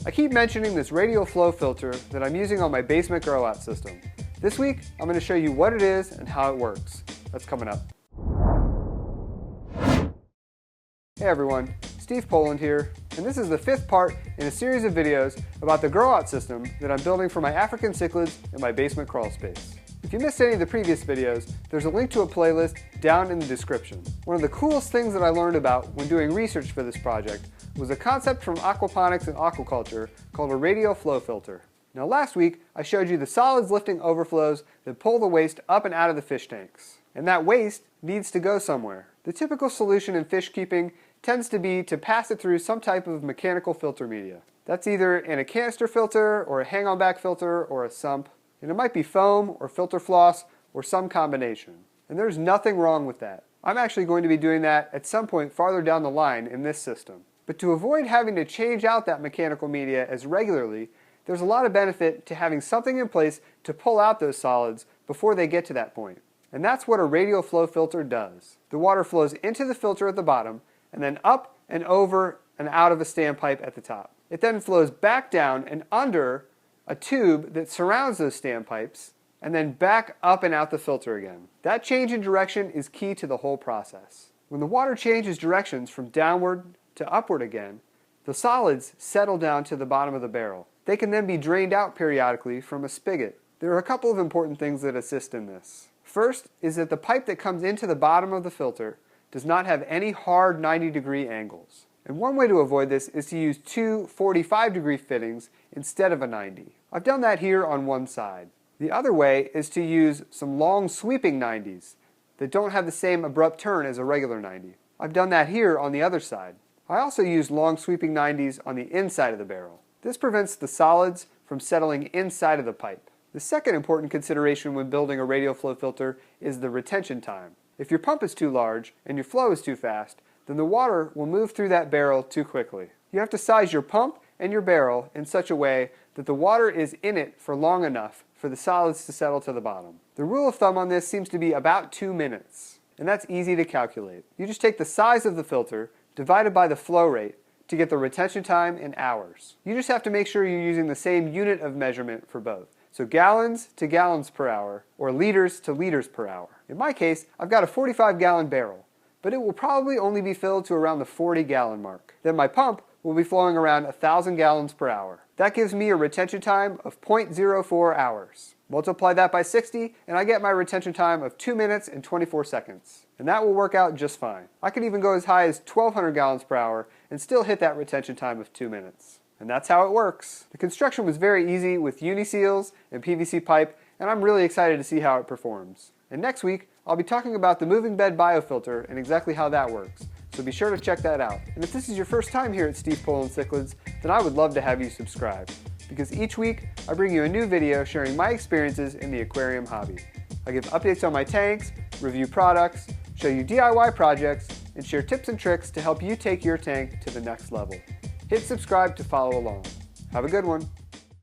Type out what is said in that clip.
I keep mentioning this radial flow filter that I'm using on my basement growout system. This week, I'm going to show you what it is and how it works. That's coming up. Hey everyone, Steve Poland here, and this is the 5th part in a series of videos about the growout system that I'm building for my African cichlids in my basement crawl space. If you missed any of the previous videos, there's a link to a playlist down in the description. One of the coolest things that I learned about when doing research for this project was a concept from aquaponics and aquaculture called a radial flow filter. Now last week, I showed you the solids lifting overflows that pull the waste up and out of the fish tanks. And that waste needs to go somewhere. The typical solution in fish keeping tends to be to pass it through some type of mechanical filter media. That's either in a canister filter, or a hang-on back filter, or a sump. And it might be foam, or filter floss, or some combination. And there's nothing wrong with that. I'm actually going to be doing that at some point farther down the line in this system. But to avoid having to change out that mechanical media as regularly, there's a lot of benefit to having something in place to pull out those solids before they get to that point. And that's what a radial flow filter does. The water flows into the filter at the bottom, and then up and over and out of a standpipe at the top. It then flows back down and under a tube that surrounds those standpipes, and then back up and out the filter again. That change in direction is key to the whole process. When the water changes directions from downward to upward again, the solids settle down to the bottom of the barrel. They can then be drained out periodically from a spigot. There are a couple of important things that assist in this. First is that the pipe that comes into the bottom of the filter does not have any hard 90-degree angles. And one way to avoid this is to use two 45-degree fittings instead of a 90. I've done that here on one side. The other way is to use some long sweeping 90s that don't have the same abrupt turn as a regular 90. I've done that here on the other side. I also use long sweeping 90s on the inside of the barrel. This prevents the solids from settling inside of the pipe. The second important consideration when building a radial flow filter is the retention time. If your pump is too large and your flow is too fast, then the water will move through that barrel too quickly. You have to size your pump and your barrel in such a way that the water is in it for long enough for the solids to settle to the bottom. The rule of thumb on this seems to be about 2 minutes, and that's easy to calculate. You just take the size of the filter divided by the flow rate to get the retention time in hours. You just have to make sure you're using the same unit of measurement for both. So gallons to gallons per hour, or liters to liters per hour. In my case, I've got a 45-gallon barrel, but it will probably only be filled to around the 40-gallon mark. Then my pump will be flowing around 1,000 gallons per hour. That gives me a retention time of 0.04 hours. Multiply that by 60, and I get my retention time of 2 minutes and 24 seconds. And that will work out just fine. I could even go as high as 1,200 gallons per hour and still hit that retention time of 2 minutes. And that's how it works. The construction was very easy with uniseals and PVC pipe, and I'm really excited to see how it performs. And next week, I'll be talking about the moving bed biofilter and exactly how that works. So be sure to check that out. And if this is your first time here at Steve Poland Cichlids, then I would love to have you subscribe. Because each week, I bring you a new video sharing my experiences in the aquarium hobby. I give updates on my tanks, review products, show you DIY projects, and share tips and tricks to help you take your tank to the next level. Hit subscribe to follow along. Have a good one.